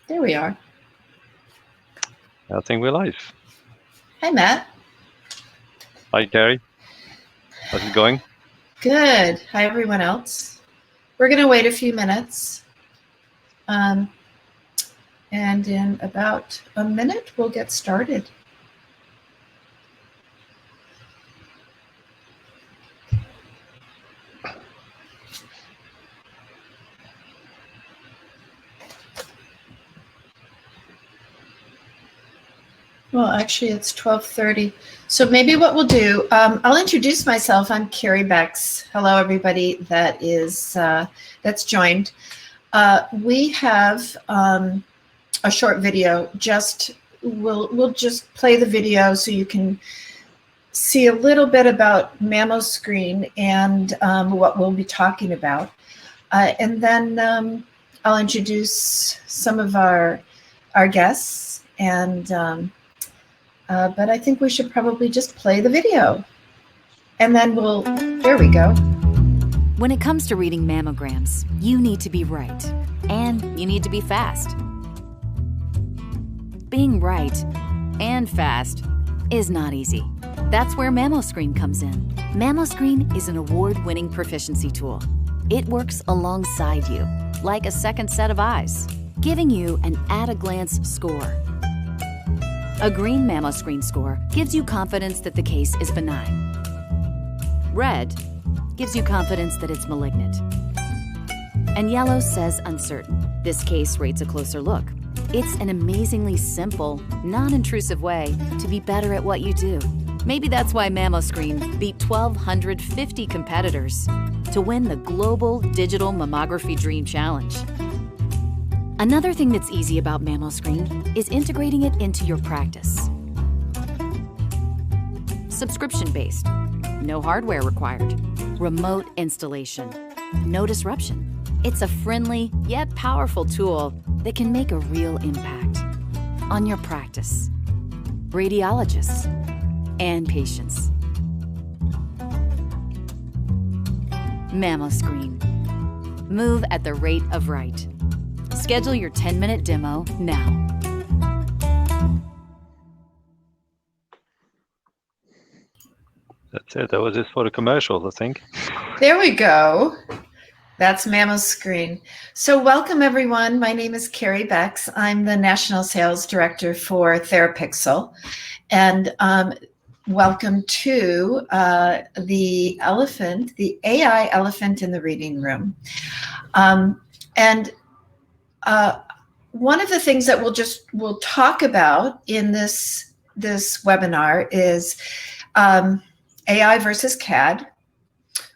There we are. I think we're live. Hi, Matt. Hi, Carrie. How's it going? Good. Hi, everyone else. We're going to wait a few minutes. And in about a minute, we'll get started. Well, actually, it's 12:30. So maybe what we'll do, I'll introduce myself. I'm Carrie Bex. Hello, everybody that is that's joined. We have a short video. We'll just play the video so you can see a little bit about MammoScreen and what we'll be talking about, and then I'll introduce some of our guests and. But I think we should probably just play the video. And then there we go. When it comes to reading mammograms, you need to be right. And you need to be fast. Being right and fast is not easy. That's where MammoScreen comes in. MammoScreen is an award-winning proficiency tool. It works alongside you, like a second set of eyes, giving you an at-a-glance score. A green MammoScreen score gives you confidence that the case is benign. Red gives you confidence that it's malignant. And yellow says uncertain. This case rates a closer look. It's an amazingly simple, non-intrusive way to be better at what you do. Maybe that's why MammoScreen beat 1,250 competitors to win the Global Digital Mammography Dream Challenge. Another thing that's easy about MammoScreen is integrating it into your practice. Subscription-based, no hardware required, remote installation, no disruption. It's a friendly yet powerful tool that can make a real impact on your practice, radiologists, and patients. MammoScreen. Move at the rate of right. Schedule your 10-minute demo now. That's it. That was it for the commercials, I think. There we go. That's MammoScreen. So welcome, everyone. My name is Carrie Bex. I'm the National Sales Director for TheraPixel. And welcome to the AI elephant in the reading room. One of the things that we'll talk about in this webinar is AI versus CAD,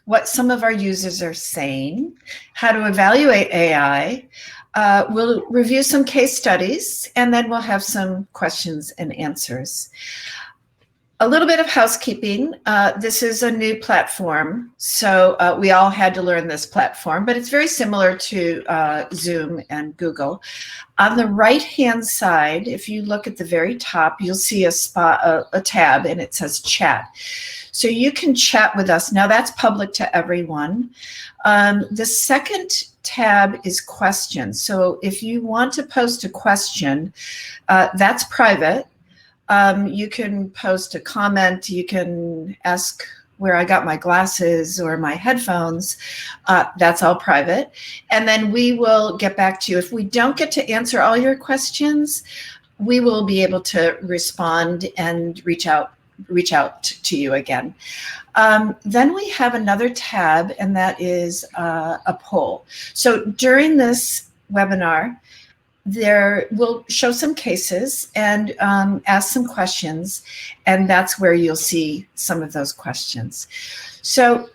what some of our users are saying, how to evaluate AI. We'll review some case studies, and then we'll have some questions and answers. A little bit of housekeeping. This is a new platform, so we all had to learn this platform, but it's very similar to Zoom and Google. On the right-hand side, if you look at the very top, you'll see a tab, and it says chat. So you can chat with us. Now that's public to everyone. The second tab is questions. So if you want to post a question, that's private. You can post a comment, you can ask where I got my glasses or my headphones. That's all private. And then we will get back to you. If we don't get to answer all your questions, we will be able to respond and reach out to you again. Then we have another tab, and that is a poll. So during this webinar, we'll show some cases and ask some questions, and that's where you'll see some of those questions. So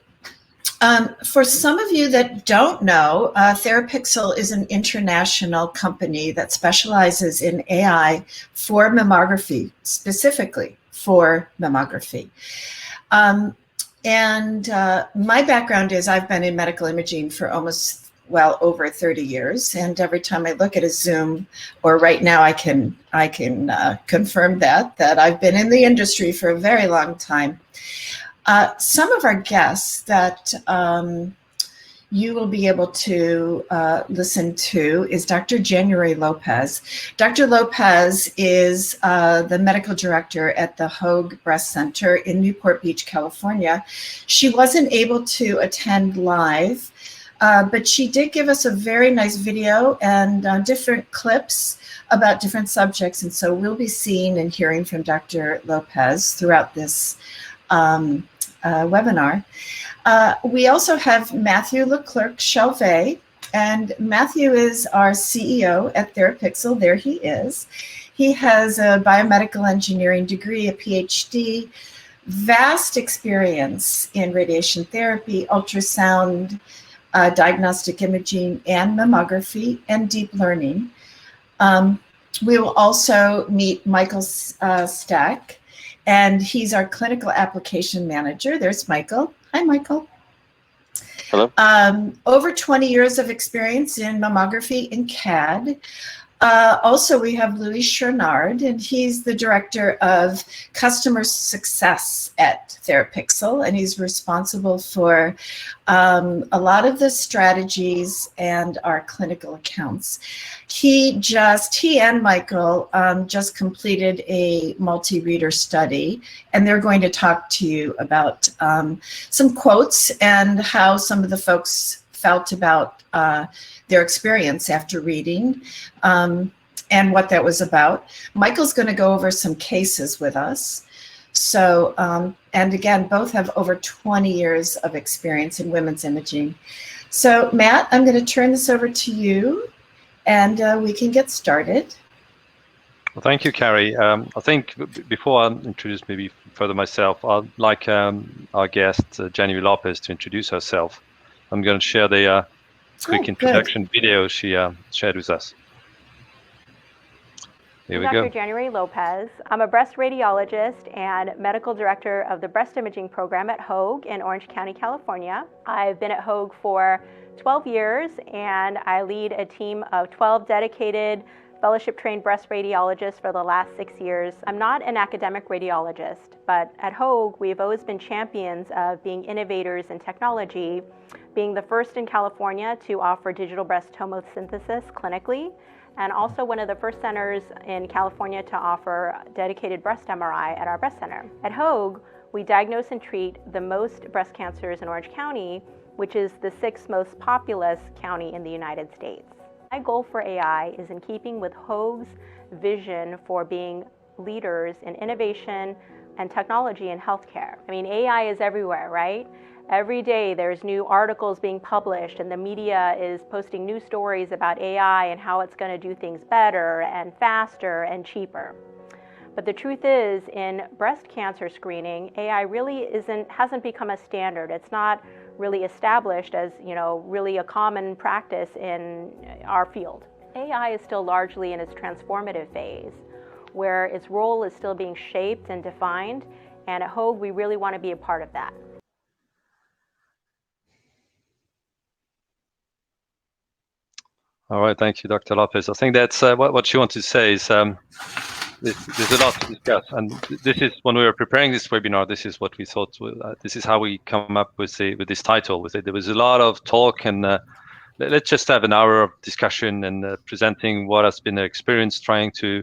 for some of you that don't know, TheraPixel is an international company that specializes in AI for mammography, specifically for mammography. My background is I've been in medical imaging for over 30 years, and every time I look at a Zoom, or right now I can confirm that I've been in the industry for a very long time. Some of our guests that you will be able to listen to is Dr. January Lopez. Dr. Lopez is the medical director at the Hoag Breast Center in Newport Beach, California. She wasn't able to attend live, but she did give us a very nice video and different clips about different subjects. And so we'll be seeing and hearing from Dr. Lopez throughout this webinar. We also have Matthew Leclerc-Chalvet, and Matthew is our CEO at TheraPixel. There he is. He has a biomedical engineering degree, a PhD, vast experience in radiation therapy, ultrasound, diagnostic imaging, and mammography, and deep learning. We will also meet Michael Stack, and he's our clinical application manager. There's Michael. Hi, Michael. Hello. Over 20 years of experience in mammography and CAD. Also, we have Louis Chernard, and he's the director of customer success at TheraPixel, and he's responsible for a lot of the strategies and our clinical accounts. He and Michael just completed a multi-reader study, and they're going to talk to you about some quotes and how some of the folks felt about their experience after reading and what that was about. Michael's going to go over some cases with us. So, and again, both have over 20 years of experience in women's imaging. So, Matt, I'm going to turn this over to you, and we can get started. Well, thank you, Carrie. I think before I introduce maybe further myself, I'd like our guest, January Lopez, to introduce herself. I'm going to share the quick introduction video she shared with us. Here we go. Dr. January Lopez. I'm a breast radiologist and medical director of the breast imaging program at Hoag in Orange County, California. I've been at Hoag for 12 years, and I lead a team of 12 dedicated fellowship-trained breast radiologists for the last 6 years. I'm not an academic radiologist, but at Hoag, we've always been champions of being innovators in technology, being the first in California to offer digital breast tomosynthesis clinically, and also one of the first centers in California to offer dedicated breast MRI at our breast center. At Hoag, we diagnose and treat the most breast cancers in Orange County, which is the 6th most populous county in the United States. My goal for AI is in keeping with Hoag's vision for being leaders in innovation and technology in healthcare. I mean, AI is everywhere, right? Every day there's new articles being published, and the media is posting new stories about AI and how it's going to do things better and faster and cheaper. But the truth is, in breast cancer screening, AI really hasn't become a standard. It's not really established as, really a common practice in our field. AI is still largely in its transformative phase, where its role is still being shaped and defined, and at Hoag, we really want to be a part of that. All right, thank you, Dr. Lopez. I think that's what she wants to say is there's a lot to discuss, and this is when we were preparing this webinar. This is what we thought. This is how we come up with this title. There was a lot of talk, and let's just have an hour of discussion and presenting what has been the experience trying to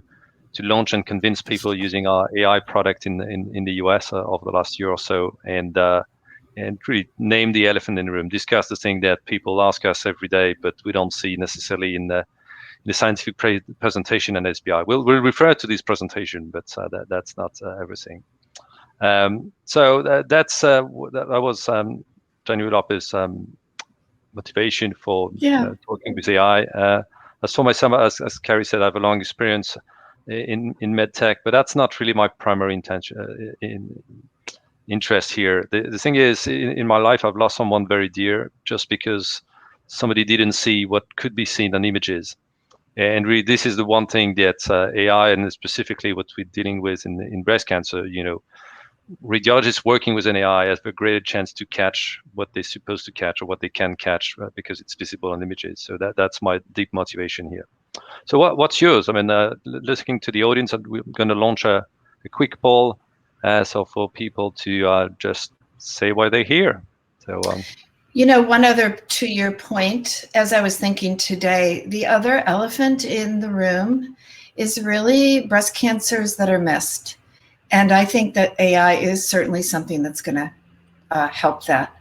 launch and convince people using our AI product in the US over the last year or so, and really name the elephant in the room, discuss the thing that people ask us every day, but we don't see necessarily in the scientific presentation and SBI. We'll refer to this presentation, but that's not everything. So that was January Lopez's motivation for talking with AI. As for myself, as Carrie said, I have a long experience in medtech, but that's not really my primary interest here. The thing is, in my life, I've lost someone very dear just because somebody didn't see what could be seen on images. And really, this is the one thing that AI, and specifically what we're dealing with in breast cancer, radiologists working with an AI has a greater chance to catch what they're supposed to catch or what they can catch because it's visible on images. So that's my deep motivation here. So what's yours? I mean, listening to the audience, we're going to launch a quick poll, so for people to just say why they're here. So You know, one other to your point, as I was thinking today, the other elephant in the room is really breast cancers that are missed. And I think that AI is certainly something that's going to help that.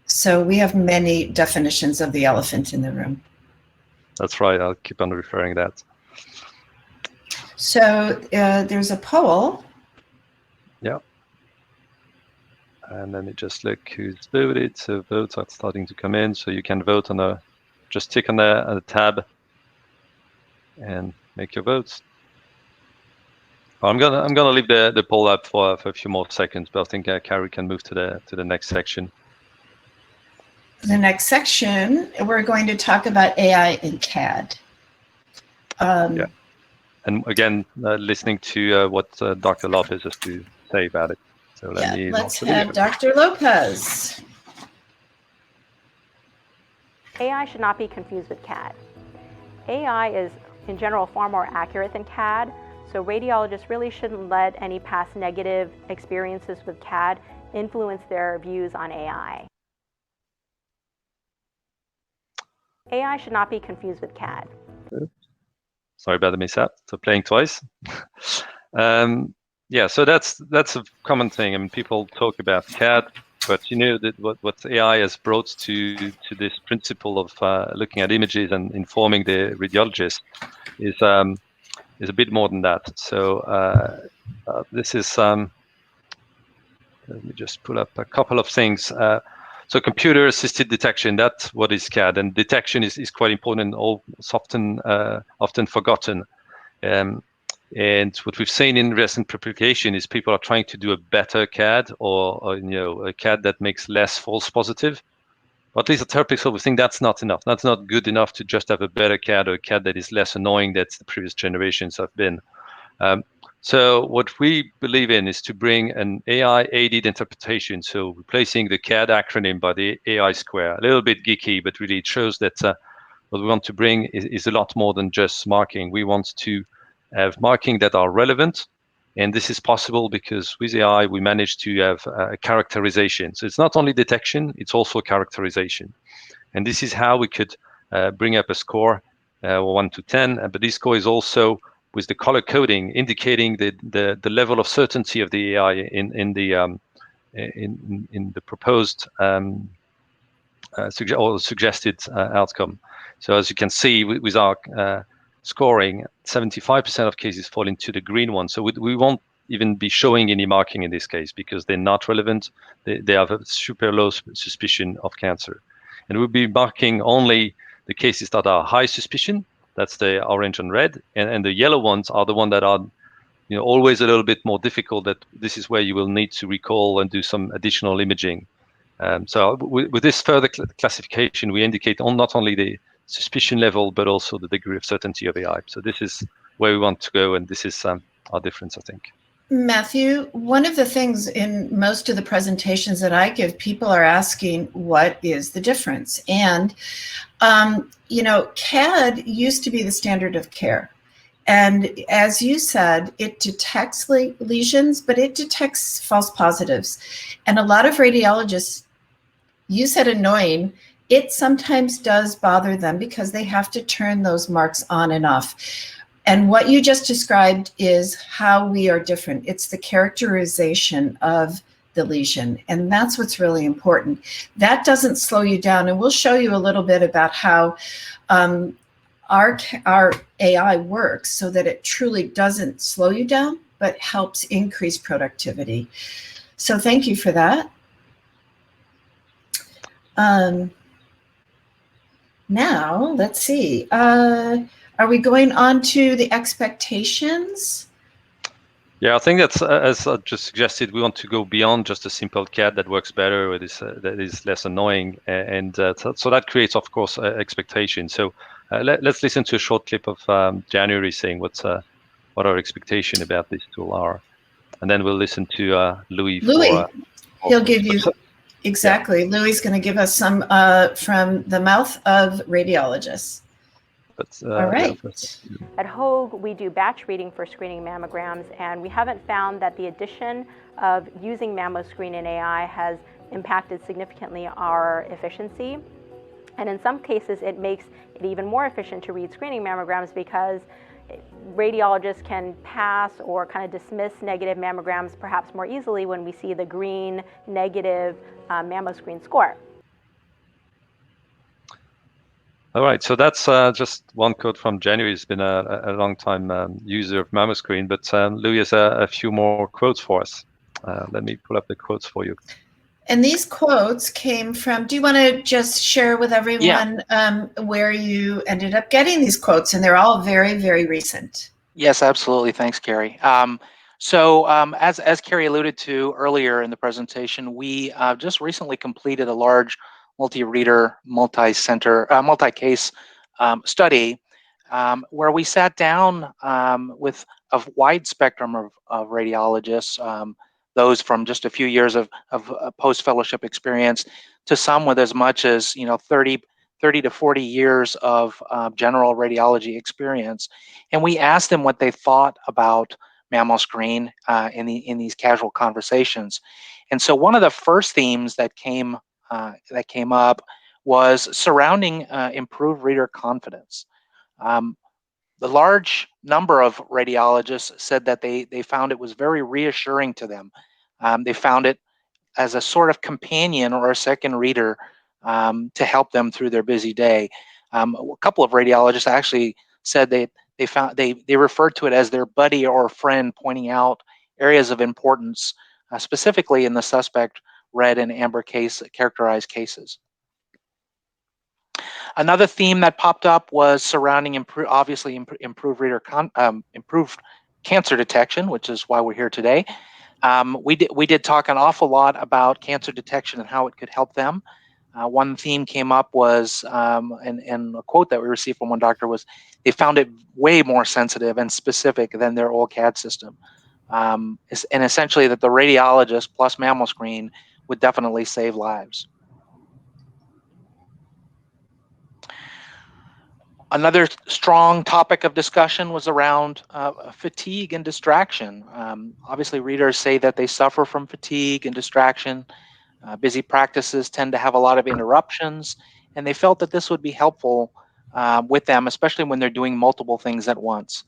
So we have many definitions of the elephant in the room. That's right. I'll keep on referring that. So there's a poll. Yeah. And let me just look who's voted. So votes are starting to come in. So you can vote on just tick on the tab and make your votes. I'm gonna leave the poll up for a few more seconds, but I think Carrie can move to the next section. The next section, we're going to talk about AI and CAD. Yeah. And again, listening to what Dr. Lopez has to say about it. So let's have Dr. Lopez. AI should not be confused with CAD. AI is, in general, far more accurate than CAD, so radiologists really shouldn't let any past negative experiences with CAD influence their views on AI. AI should not be confused with CAD. Sorry about the mishap. So playing twice. Yeah, so that's a common thing. I mean, people talk about CAD, but you know that what AI has brought to this principle of looking at images and informing the radiologist is a bit more than that. So this is let me just pull up a couple of things. So computer-assisted detection, that's what is CAD, and detection is quite important, often forgotten. And what we've seen in recent publication is people are trying to do a better CAD or a CAD that makes less false positive. But at least at Therapixel, we think that's not enough. That's not good enough to just have a better CAD or a CAD that is less annoying than the previous generations have been. So what we believe in is to bring an AI-aided interpretation, so replacing the CAD acronym by the AI square. A little bit geeky, but really it shows that what we want to bring is a lot more than just marking. We want to have marking that are relevant, and this is possible because with AI we manage to have characterization. So it's not only detection, it's also characterization. And this is how we could bring up a score 1 to 10, but this score is also with the color coding indicating the level of certainty of the AI in the proposed suggested outcome. So as you can see with our scoring, 75% of cases fall into the green one. So we won't even be showing any marking in this case because they're not relevant. They have a super low suspicion of cancer. And we'll be marking only the cases that are high suspicion. That's the orange and red. And the yellow ones are the ones that are always a little bit more difficult, that this is where you will need to recall and do some additional imaging. So with this further classification, we indicate not only the suspicion level, but also the degree of certainty of AI. So this is where we want to go, and this is our difference, I think. Matthew, one of the things in most of the presentations that I give, people are asking, what is the difference? And, CAD used to be the standard of care. And as you said, it detects lesions, but it detects false positives. And a lot of radiologists, you said annoying, it sometimes does bother them because they have to turn those marks on and off. And what you just described is how we are different. It's the characterization of the lesion. And that's what's really important. That doesn't slow you down. And we'll show you a little bit about how our AI works so that it truly doesn't slow you down, but helps increase productivity. So thank you for that. Now, let's see. Are we going on to the expectations? Yeah, I think that's, as I just suggested, we want to go beyond just a simple CAD that works better or that is less annoying. And so that creates, of course, expectations. So let's listen to a short clip of January saying what our expectation about this tool are. And then we'll listen to Louis. He'll give you, exactly. Yeah. Louis is going to give us some from the mouth of radiologists. All right. At Hoag, we do batch reading for screening mammograms, and we haven't found that the addition of using MammoScreen and AI has impacted significantly our efficiency. And in some cases, it makes it even more efficient to read screening mammograms because radiologists can pass or kind of dismiss negative mammograms perhaps more easily when we see the green negative mammoscreen score. All right, so that's just one quote from January. He's been a long time user of mammoscreen, but Louis has a few more quotes for us. Let me pull up the quotes for you. And these quotes came from, do you want to just share with everyone where you ended up getting these quotes? And they're all very, very recent. Yes, absolutely. Thanks, Carrie. As Carrie alluded to earlier in the presentation, we just recently completed a large multi-reader, multi-case study where we sat down with a wide spectrum of radiologists, those from just a few years of post-fellowship experience to some with as much as 30 to 40 years of general radiology experience. And we asked them what they thought about mammoscreen in these casual conversations. And so one of the first themes that came up was surrounding improved reader confidence. The large number of radiologists said that they found it was very reassuring to them. They found it as a sort of companion or a second reader to help them through their busy day. A couple of radiologists actually said they referred to it as their buddy or friend, pointing out areas of importance, specifically in the suspect red and amber characterized cases. Another theme that popped up was surrounding improved cancer detection, which is why we're here today. We did talk an awful lot about cancer detection and how it could help them. One theme came up was, and a quote that we received from one doctor was, they found it way more sensitive and specific than their old CAD system. And essentially that the radiologist plus mammoscreen would definitely save lives. Another strong topic of discussion was around fatigue and distraction. Obviously, readers say that they suffer from fatigue and distraction. Busy practices tend to have a lot of interruptions, and they felt that this would be helpful with them, especially when they're doing multiple things at once.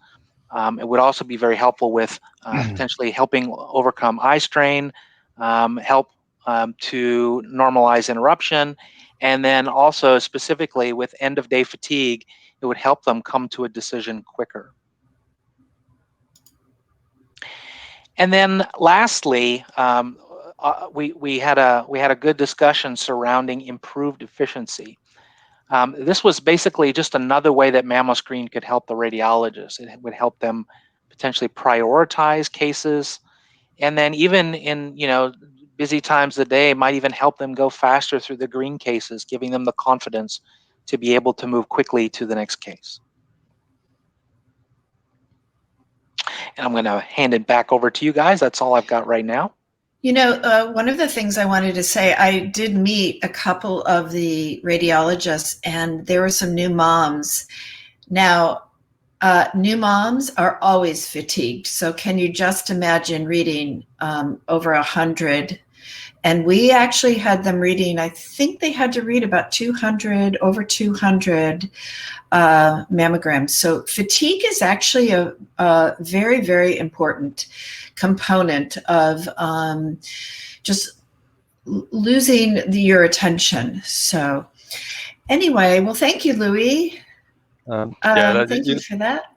It would also be very helpful with potentially helping overcome eye strain, help to normalize interruption, and then also specifically with end-of-day fatigue, it would help them come to a decision quicker. And then lastly, we had a good discussion surrounding improved efficiency. This was basically just another way that mammoscreen could help the radiologist. It would help them potentially prioritize cases, and then even in busy times of the day, might even help them go faster through the green cases, giving them the confidence to be able to move quickly to the next case. And I'm going to hand it back over to you guys. That's all I've got right now. One of the things I wanted to say, I did meet a couple of the radiologists, and there were some new moms. Now, new moms are always fatigued. So can you just imagine reading over 100? And we actually had them reading, I think they had to read about over 200 mammograms. So fatigue is actually a very, very important component of just losing your attention. So anyway, well, thank you, Louis. Thank you for that.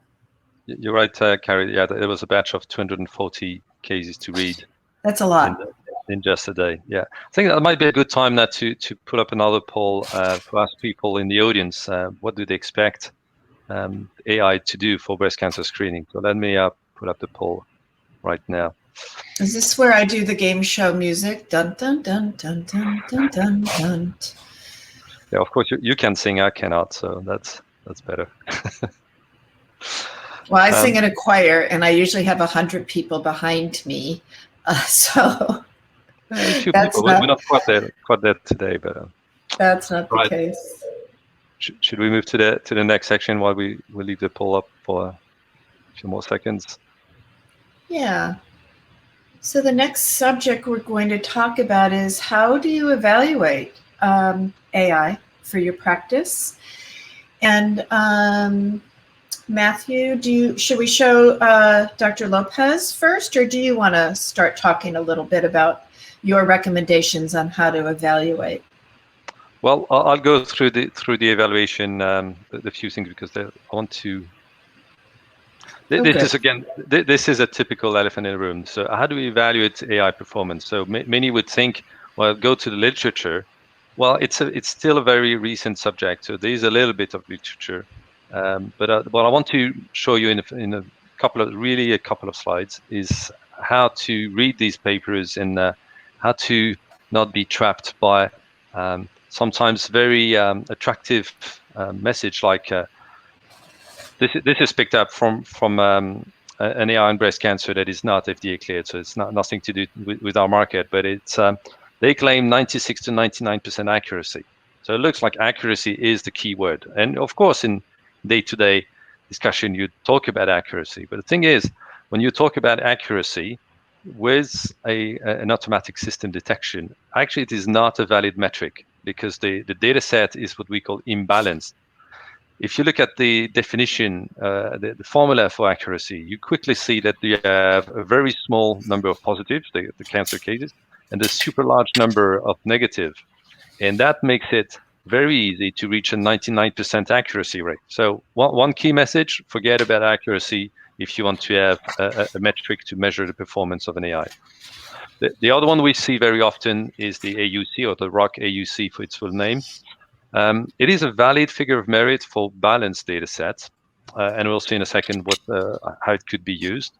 You're right, Carrie. Yeah, there was a batch of 240 cases to read. That's a lot. In just a day. Yeah, I think that might be a good time now to put up another poll to ask people in the audience what do they expect AI to do for breast cancer screening. So let me put up the poll right now. Is this where I do the game show music? Dun dun dun dun dun dun dun dun. Yeah, of course you can sing. I cannot, so that's better. Well, I sing in a choir, and I usually have 100 people behind me, so. A few people. We're not quite there today, but that's not the case. Should we move to the next section while we leave the poll up for a few more seconds? Yeah. So the next subject we're going to talk about is how do you evaluate AI for your practice? And Matthew, should we show Dr. Lopez first, or do you want to start talking a little bit about your recommendations on how to evaluate? Well, I'll go through the evaluation, the few things, because I want to. This is a typical elephant in the room. So how do we evaluate AI performance? So many would think, well, go to the literature. Well, it's still a very recent subject, so there is a little bit of literature. But what I want to show you in a couple of slides is how to read these papers and how to not be trapped by sometimes very attractive message like this is picked up from an AI on breast cancer that is not FDA cleared, so it's nothing to do with our market, but it's they claim 96 to 99% accuracy. So it looks like accuracy is the key word. And of course, in day-to-day discussion, you talk about accuracy. But the thing is, when you talk about accuracy with an automatic system detection, actually it is not a valid metric because the data set is what we call imbalanced. If you look at the definition, the formula for accuracy, you quickly see that you have a very small number of positives, the cancer cases, and a super large number of negative. And that makes it very easy to reach a 99% accuracy rate. So one key message, forget about accuracy if you want to have a metric to measure the performance of an AI. The other one we see very often is the AUC, or the ROC AUC for its full name. It is a valid figure of merit for balanced data sets, and we'll see in a second how it could be used.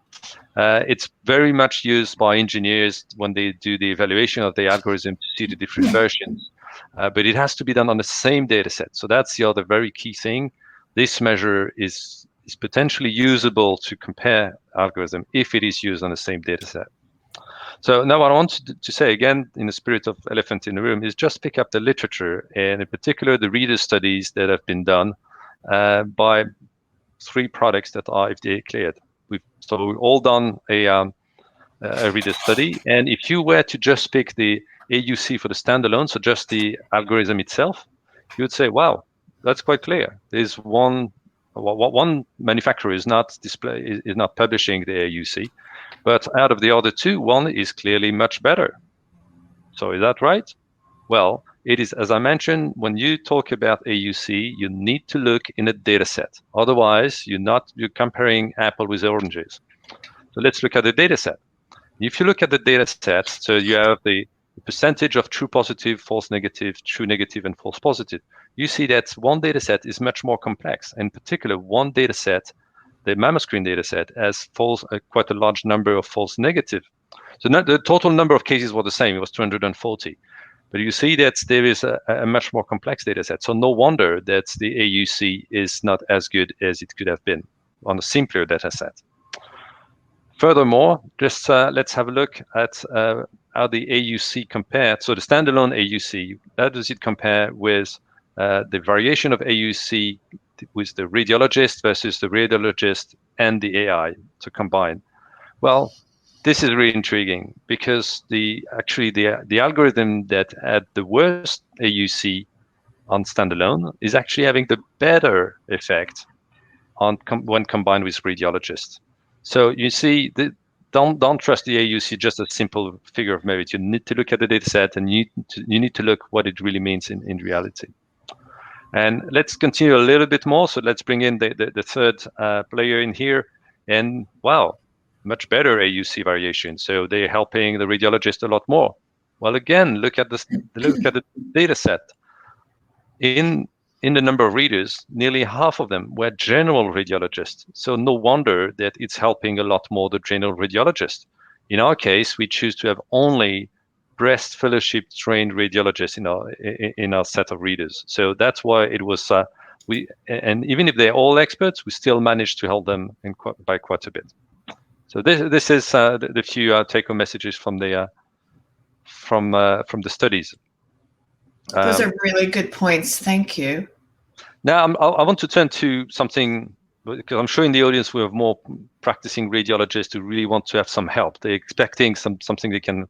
It's very much used by engineers when they do the evaluation of the algorithm to see the different versions, but it has to be done on the same data set. So that's the other very key thing. This measure is potentially usable to compare algorithm if it is used on the same data set. So now what I want to say, again, in the spirit of elephant in the room, is just pick up the literature, and in particular the reader studies that have been done by 3 products that are FDA cleared. We've all done a reader study, and if you were to just pick the AUC for the standalone, so just the algorithm itself, you would say, wow, that's quite clear. There's one manufacturer is not publishing the AUC, but out of the other 2, one is clearly much better. So is that right? Well, it is, as I mentioned, when you talk about AUC, you need to look in a data set. Otherwise, you're comparing apple with oranges. So let's look at the data set. If you look at the data set, so you have the percentage of true positive, false negative, true negative, and false positive. You see that one data set is much more complex. In particular, one data set, the mammoscreen data set, has quite a large number of false negative. So the total number of cases were the same. It was 240. But you see that there is a much more complex data set. So no wonder that the AUC is not as good as it could have been on a simpler data set. Furthermore, just let's have a look at how the AUC compared. So the standalone AUC, how does it compare with the variation of AUC with the radiologist versus the radiologist and the AI to combine? Well, this is really intriguing because the algorithm that had the worst AUC on standalone is actually having the better effect when combined with radiologists. So you see, don't trust the AUC just a simple figure of merit. You need to look at the data set, and you need to look what it really means in reality. And let's continue a little bit more. So let's bring in the third player in here. And wow, much better AUC variation. So they're helping the radiologist a lot more. Well, again, look at the data set. In the number of readers, nearly half of them were general radiologists. So no wonder that it's helping a lot more the general radiologist. In our case, we choose to have only breast fellowship trained radiologists in our set of readers. So that's why it was and even if they're all experts, we still managed to help them by quite a bit. So this is the few take-home messages from the studies. Those are really good points. Thank you. Now I want to turn to something because I'm sure in the audience we have more practicing radiologists who really want to have some help. They're expecting something they can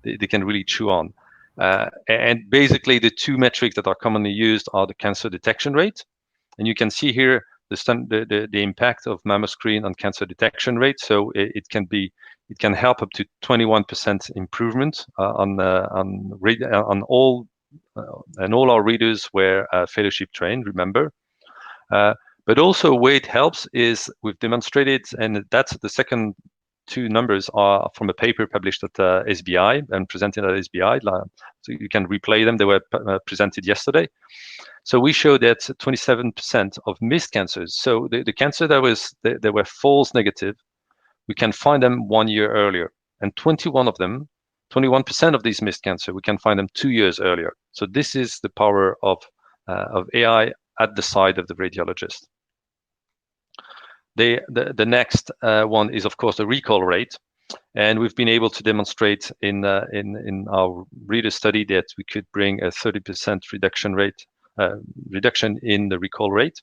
really chew on. And basically, the two metrics that are commonly used are the cancer detection rate, and you can see here the impact of mammoscreen on cancer detection rate. So it can help up to 21% improvement on all and all our readers were fellowship trained. Remember. But also where it helps is we've demonstrated, and that's the second two numbers are from a paper published at SBI and presented at SBI. So you can replay them. They were presented yesterday. So we showed that 27% of missed cancers, so the cancer that were false negative, we can find them 1 year earlier. And 21% of these missed cancer, we can find them 2 years earlier. So this is the power of AI at the side of the radiologist. The next one is, of course, the recall rate. And we've been able to demonstrate in our reader study that we could bring a 30% reduction in the recall rate.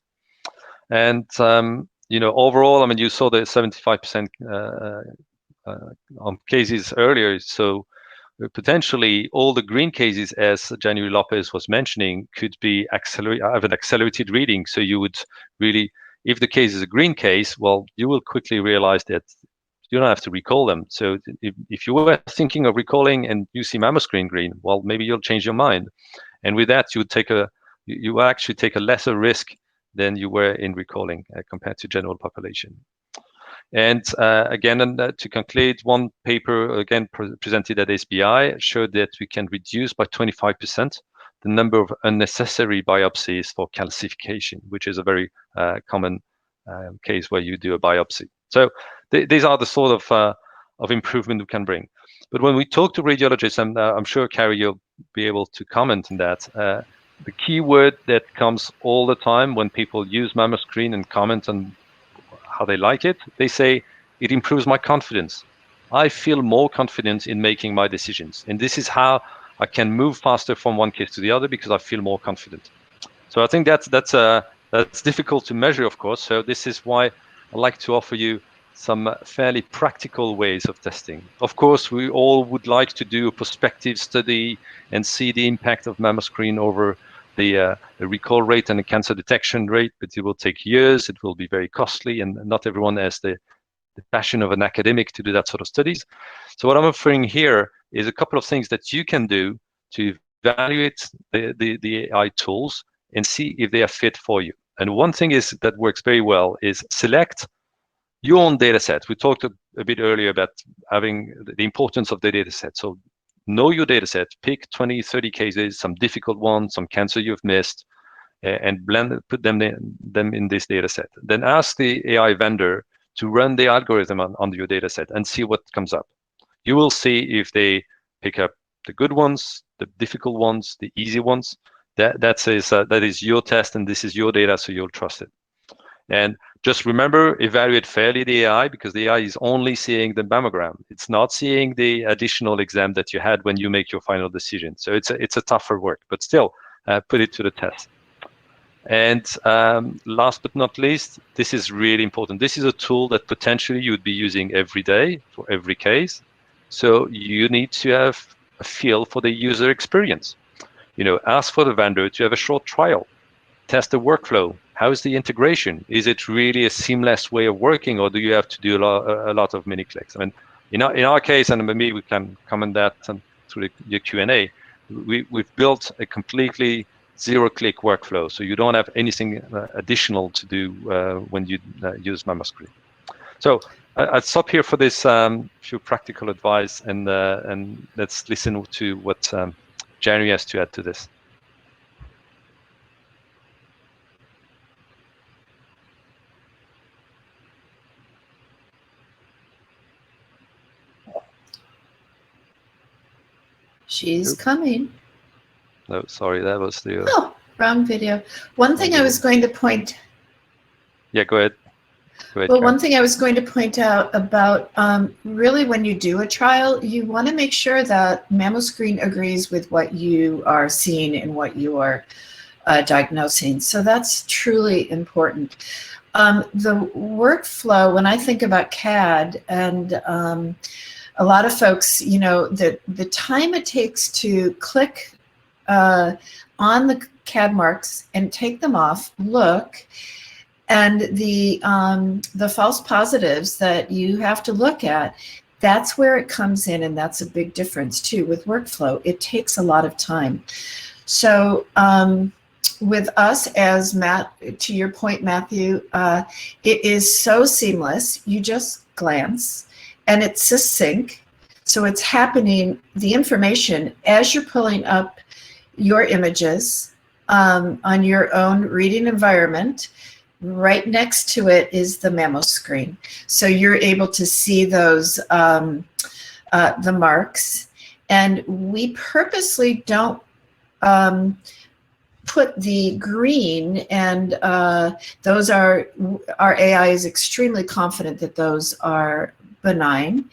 And overall, I mean, you saw the 75% on cases earlier. So potentially all the green cases, as January Lopez was mentioning, could be have an accelerated reading. So you would really, if the case is a green case, well, you will quickly realize that you don't have to recall them. So if you were thinking of recalling and you see mammoscreen green, well, maybe you'll change your mind. And with that, you actually take a lesser risk than you were in recalling compared to general population. And again, to conclude, one paper again presented at SBI showed that we can reduce by 25% the number of unnecessary biopsies for calcification, which is a very common case where you do a biopsy. So these are the sort of improvement we can bring. But when we talk to radiologists, and I'm sure Carrie, you'll be able to comment on that. The key word that comes all the time when people use mammoscreen and comment on how they like it, they say, it improves my confidence. I feel more confident in making my decisions. And this is how I can move faster from one case to the other because I feel more confident. So I think that's difficult to measure, of course. So this is why I'd like to offer you some fairly practical ways of testing. Of course, we all would like to do a prospective study and see the impact of mammoscreen over the recall rate and the cancer detection rate, but it will take years. It will be very costly, and not everyone has the passion of an academic to do that sort of studies. So what I'm offering here is a couple of things that you can do to evaluate the AI tools and see if they are fit for you. And one thing is that works very well is select your own data set. We talked a bit earlier about having the importance of the data set. So know your data set, pick 20, 30 cases, some difficult ones, some cancer you've missed, and put them in this data set. Then ask the AI vendor to run the algorithm on your data set and see what comes up. You will see if they pick up the good ones, the difficult ones, the easy ones. That is your test, and this is your data, so you'll trust it. And just remember, evaluate fairly the AI, because the AI is only seeing the mammogram. It's not seeing the additional exam that you had when you make your final decision. So it's a tougher work, but still put it to the test. And last but not least, this is really important. This is a tool that potentially you would be using every day for every case. So you need to have a feel for the user experience. Ask for the vendor to have a short trial. Test the workflow. How is the integration? Is it really a seamless way of working, or do you have to do a lot of mini clicks? I mean, in our case, and maybe we can comment that through your Q&A, we've built a completely zero-click workflow, so you don't have anything additional to do when you use mammoscreen. So I'll stop here for this few practical advice, and let's listen to what January has to add to this. She's coming. No, sorry, that was the... Oh, wrong video. One thing I was going to point... Yeah, go ahead. Well, Karen. one thing I was going to point out about really when you do a trial, you want to make sure that mammoscreen agrees with what you are seeing and what you are diagnosing. So that's truly important. The workflow, when I think about CAD, and a lot of folks, you know, the time it takes to click on the CAD marks and take them off, look, and the false positives that you have to look at, that's where it comes in, and that's a big difference too with workflow. It takes a lot of time. So with us, as Matt, to your point, Matthew, it is so seamless. You just glance, and it's succinct. So it's happening, the information, as you're pulling up your images on your own reading environment. Right next to it is the mammo screen. So you're able to see those, the marks. And we purposely don't put the green, and those are, our AI is extremely confident that those are benign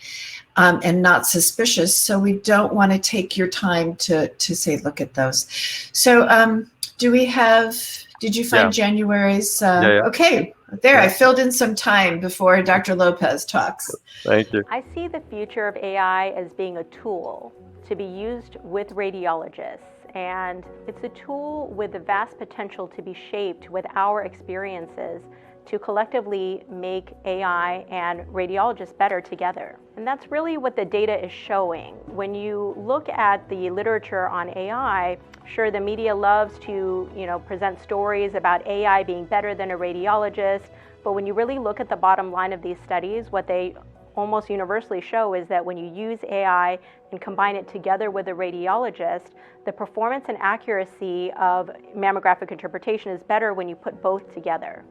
and not suspicious. So we don't want to take your time to say, look at those. So do we have, did you find January's? Okay, there, I filled in some time before Dr. Lopez talks. Thank you. I see the future of AI as being a tool to be used with radiologists. And it's a tool with the vast potential to be shaped with our experiences to collectively make AI and radiologists better together. And that's really what the data is showing. When you look at the literature on AI, sure, the media loves to, present stories about AI being better than a radiologist, but when you really look at the bottom line of these studies, what they almost universally show is that when you use AI and combine it together with a radiologist, the performance and accuracy of mammographic interpretation is better when you put both together.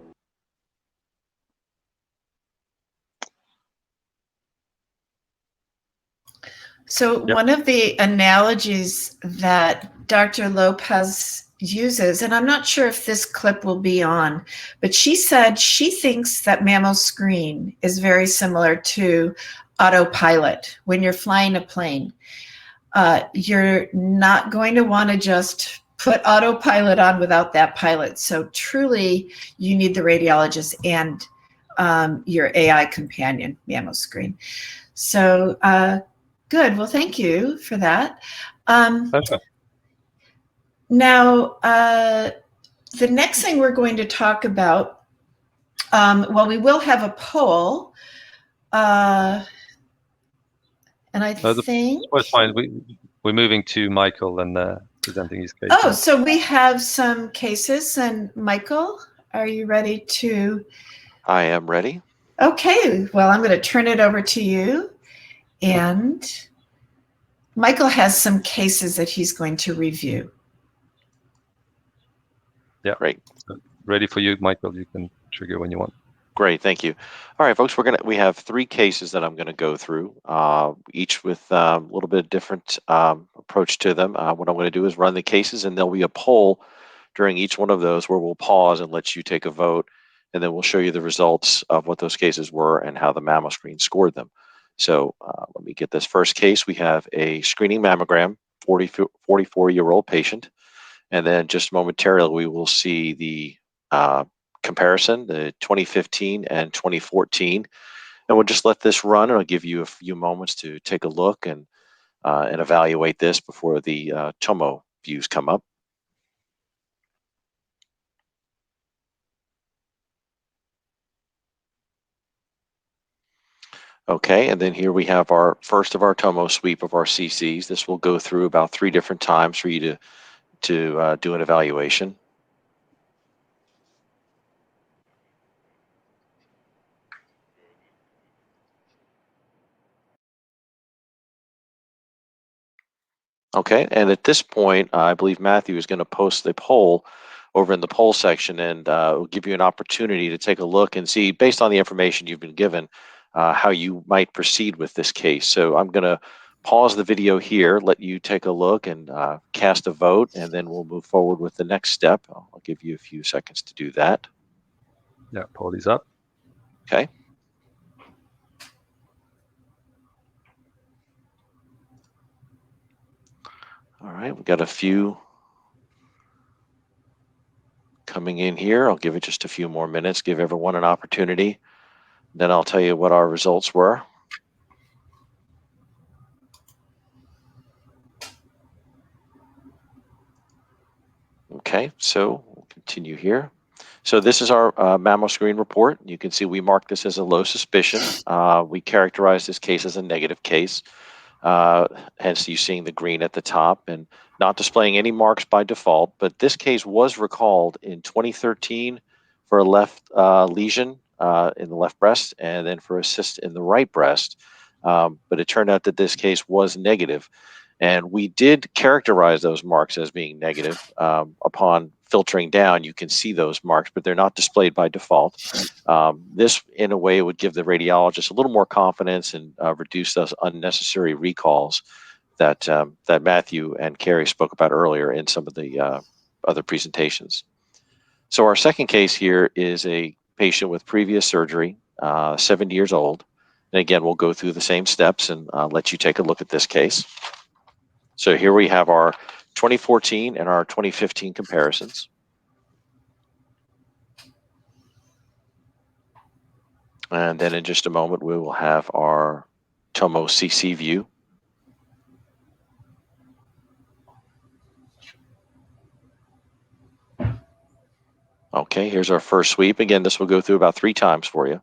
So one of the analogies that Dr. Lopez uses, and I'm not sure if this clip will be on, but she said she thinks that mammo screen is very similar to autopilot. When you're flying a plane, you're not going to want to just put autopilot on without that pilot. So truly, you need the radiologist and your AI companion, mammo screen. So good. Well, thank you for that. Now, the next thing we're going to talk about, well, we will have a poll. And I think... That's fine. We're moving to Michael and presenting his case. Oh, so we have some cases. And Michael, are you ready to... I am ready. Okay. Well, I'm going to turn it over to you. And Michael has some cases that he's going to review. Yeah. Great. Ready for you, Michael. You can trigger when you want. Great, thank you. All right, folks, we have 3 cases that I'm going to go through, each with a little bit different approach to them. What I'm going to do is run the cases, and there'll be a poll during each one of those where we'll pause and let you take a vote, and then we'll show you the results of what those cases were and how the mammo screen scored them. So let me get this first case. We have a screening mammogram, 44-year-old patient, and then just momentarily we will see the comparison, the 2015 and 2014, and we'll just let this run. It'll give you a few moments to take a look and evaluate this before the tomo views come up. Okay, and then here we have our first of our tomo sweep of our CCs. This will go through about 3 different times for you to do an evaluation. Okay, and at this point, I believe Matthew is going to post the poll over in the poll section, and will give you an opportunity to take a look and see, based on the information you've been given, how you might proceed with this case. So I'm going to pause the video here, let you take a look and cast a vote, and then we'll move forward with the next step. I'll give you a few seconds to do that. Yeah, poll is up. Okay. All right, we've got a few coming in here. I'll give it just a few more minutes, give everyone an opportunity. Then I'll tell you what our results were. Okay, so we'll continue here. So this is our mammo screen report. You can see we marked this as a low suspicion. We characterized this case as a negative case. Hence you seeing the green at the top and not displaying any marks by default. But this case was recalled in 2013 for a left lesion in the left breast and then for a cyst in the right breast. But it turned out that this case was negative. And we did characterize those marks as being negative. Upon filtering down, you can see those marks, but they're not displayed by default. This, in a way, would give the radiologist a little more confidence and reduce those unnecessary recalls that that Matthew and Carrie spoke about earlier in some of the other presentations. So our second case here is a patient with previous surgery, 70 years old. And again, we'll go through the same steps and let you take a look at this case. So here we have our 2014 and our 2015 comparisons. And then in just a moment, we will have our Tomo CC view. Okay, here's our first sweep. Again, this will go through about 3 times for you.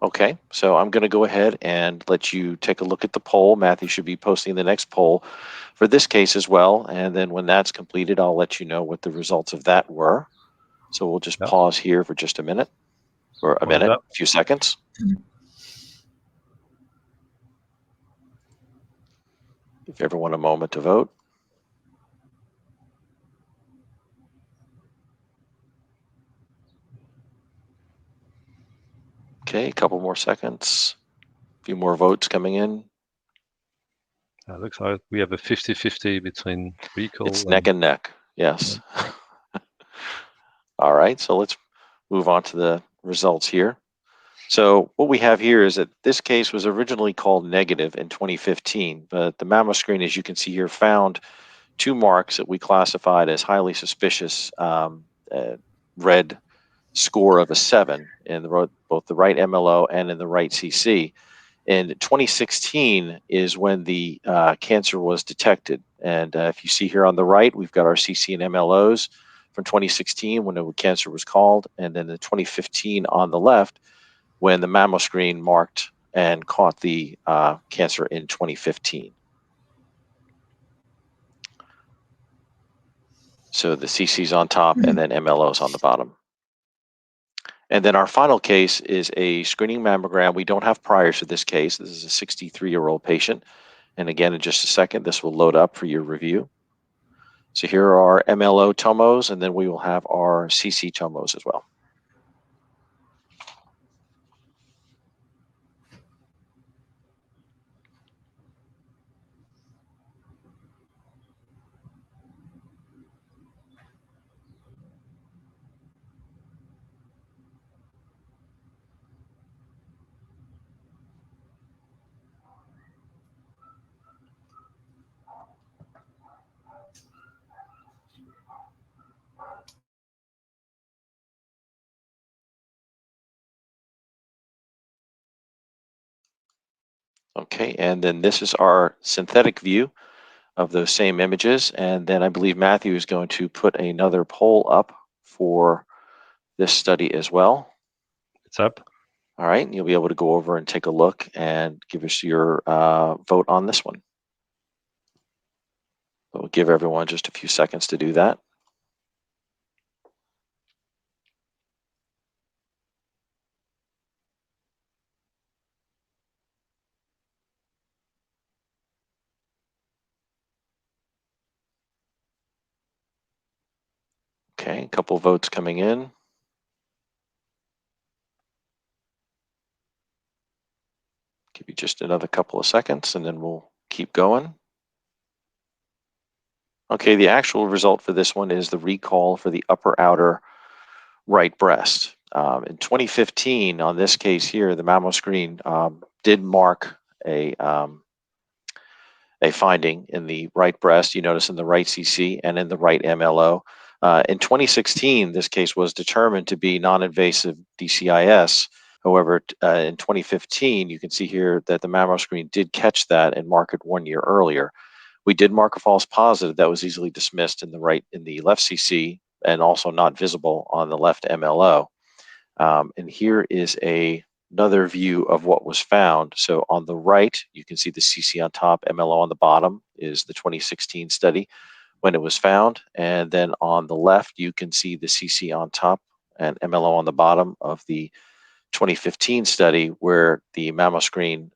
Okay, so I'm going to go ahead and let you take a look at the poll. Matthew should be posting the next poll for this case as well. And then when that's completed, I'll let you know what the results of that were. So we'll just pause here for just a minute, or a few seconds. Give everyone a moment to vote. Okay, a couple more seconds. A few more votes coming in. Looks like we have a 50-50 between recall. It's neck and neck, yes. All right, so let's move on to the results here. So what we have here is that this case was originally called negative in 2015, but the mammo screen, as you can see here, found 2 marks that we classified as highly suspicious, red score of a 7 in both the right MLO and in the right CC. And 2016 is when the cancer was detected. And if you see here on the right, we've got our CC and MLOs from 2016 when the cancer was called, and then the 2015 on the left when the mammo screen marked and caught the cancer in 2015. So the CC's on top and then MLO's on the bottom. And then our final case is a screening mammogram. We don't have priors to this case. This is a 63-year-old patient. And again, in just a second, this will load up for your review. So here are our MLO tomos, and then we will have our CC tomos as well. Okay, and then this is our synthetic view of those same images. And then I believe Matthew is going to put another poll up for this study as well. It's up. All right, and you'll be able to go over and take a look and give us your vote on this one. We'll give everyone just a few seconds to do that. Okay, a couple votes coming in. Give you just another couple of seconds and then we'll keep going. Okay, the actual result for this one is the recall for the upper outer right breast. In 2015, on this case here, the mammoscreen did mark a finding in the right breast. You notice in the right CC and in the right MLO. In 2016, this case was determined to be non-invasive DCIS. However, in 2015, you can see here that the mammoscreen did catch that and mark it 1 year earlier. We did mark a false positive that was easily dismissed in the left CC and also not visible on the left MLO. And here is another view of what was found. So on the right, you can see the CC on top, MLO on the bottom is the 2016 study when it was found. And then on the left, you can see the CC on top and MLO on the bottom of the 2015 study where the mammoscreen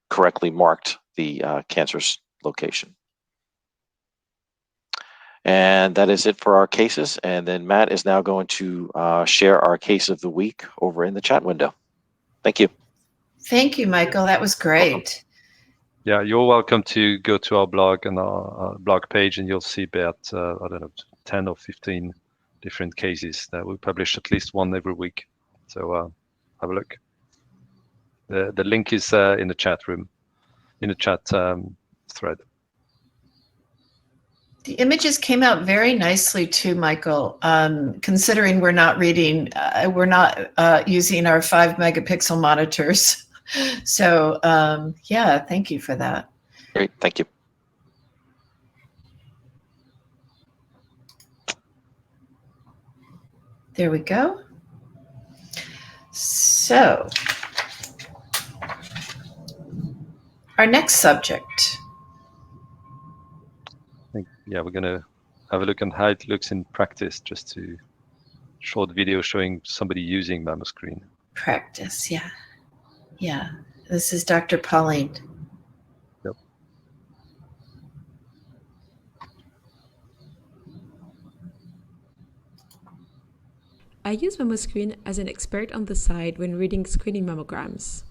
correctly marked the cancerous location. And that is it for our cases. And then Matt is now going to share our case of the week over in the chat window. Thank you. Thank you, Michael. That was great. Yeah, you're welcome to go to our blog and our blog page, and you'll see about, I don't know, 10 or 15 different cases that we publish, at least one every week. So have a look. The link is in the chat room, in the chat thread. The images came out very nicely too, Michael, considering we're not using our 5 megapixel monitors. So yeah, thank you for that. Great, thank you. There we go. So our next subject. Yeah, we're going to have a look at how it looks in practice, just to short video showing somebody using mammoscreen. Practice, yeah. Yeah, this is Dr. Pauline. Yep. I use mammoscreen as an expert on the side when reading screening mammograms.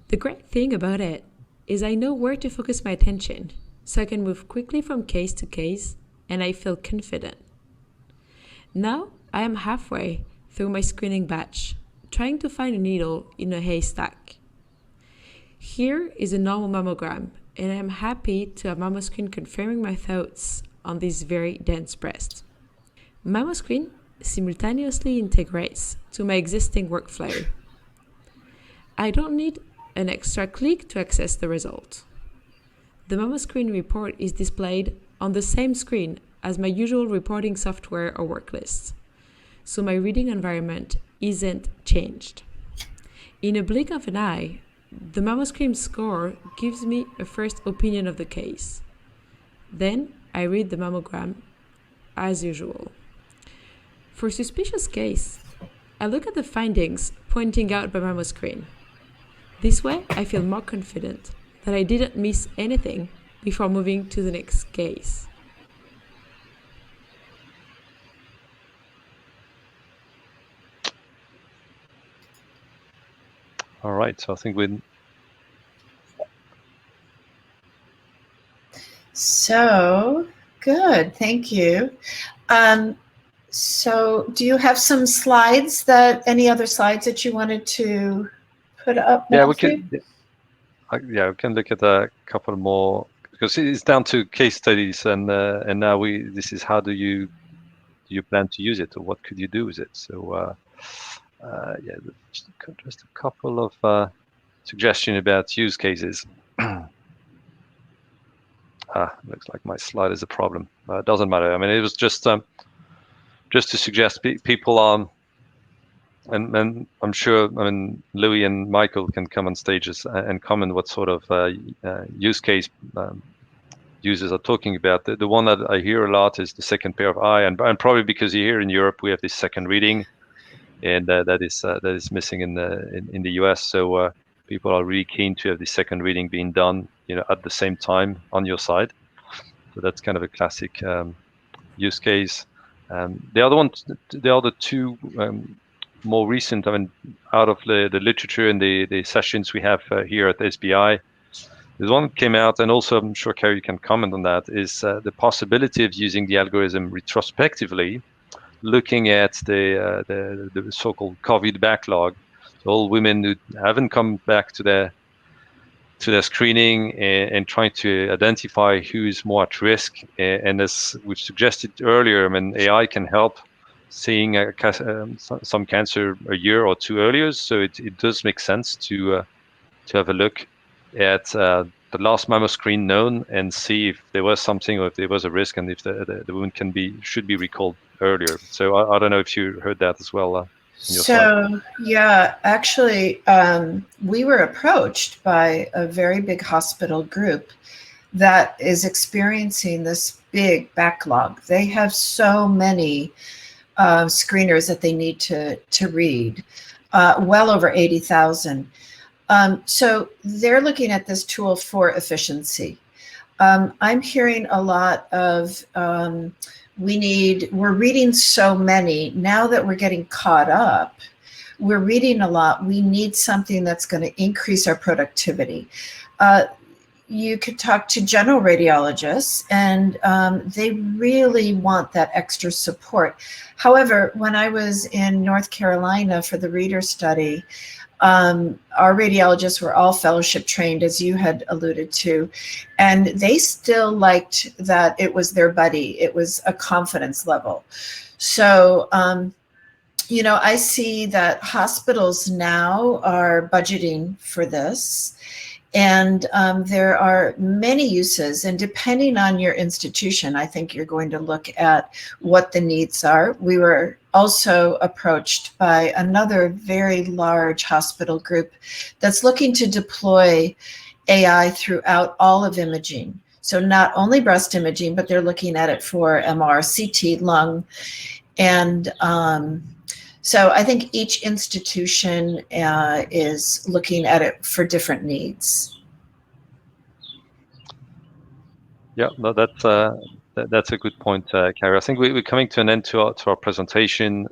The great thing about it is I know where to focus my attention, so I can move quickly from case to case, and I feel confident. Now I am halfway through my screening batch, trying to find a needle in a haystack. Here is a normal mammogram, and I am happy to have mammoscreen confirming my thoughts on this very dense breast. Mammoscreen simultaneously integrates to my existing workflow. I don't need an extra click to access the result. The mammoscreen report is displayed on the same screen as my usual reporting software or work list, so my reading environment isn't changed. In a blink of an eye, the mammoscreen score gives me a first opinion of the case. Then I read the mammogram as usual. For suspicious case, I look at the findings pointing out by mammoscreen. This way, I feel more confident that I didn't miss anything before moving to the next case. All right, so I think we're... So good, thank you. So do you have some slides any other slides that you wanted to put up? Yeah, Matthew? we can look at a couple more, because it's down to case studies, and now this is how do you plan to use it, or what could you do with it? So yeah, just a couple of suggestions about use cases. Looks like my slide is a problem. It doesn't matter. I mean, it was just to suggest people on, and I'm sure, I mean, Louis and Michael can come on stages and comment what sort of use case users are talking about. The one that I hear a lot is the second pair of eye, and probably because here in Europe we have this second reading, and that is missing in the US. So people are really keen to have the second reading being done, at the same time on your side. So that's kind of a classic use case. The other two more recent, I mean, out of the literature and the sessions we have here at SBI, there's one came out, and also I'm sure Carrie can comment on that, is the possibility of using the algorithm retrospectively looking at the so-called COVID backlog, so all women who haven't come back to their screening and trying to identify who is more at risk. And as we've suggested earlier, I mean, AI can help seeing some cancer a year or two earlier. So it does make sense to have a look at the last mammo screen known and see if there was something or if there was a risk and if the wound should be recalled earlier. So I don't know if you heard that as well. On your side. So, yeah, actually, we were approached by a very big hospital group that is experiencing this big backlog. They have so many screeners that they need to read, well over 80,000. So they're looking at this tool for efficiency. I'm hearing a lot of we're reading so many. Now that we're getting caught up, we're reading a lot. We need something that's going to increase our productivity. You could talk to general radiologists, and they really want that extra support. However, when I was in North Carolina for the reader study, our radiologists were all fellowship trained, as you had alluded to, and they still liked that it was their buddy. It was a confidence level. So, I see that hospitals now are budgeting for this. And there are many uses, and depending on your institution, I think you're going to look at what the needs are. We were also approached by another very large hospital group that's looking to deploy AI throughout all of imaging. So not only breast imaging, but they're looking at it for MR, CT, lung, and so I think each institution is looking at it for different needs. Yeah, no, that's a good point, Carrie. I think we're coming to an end to our presentation.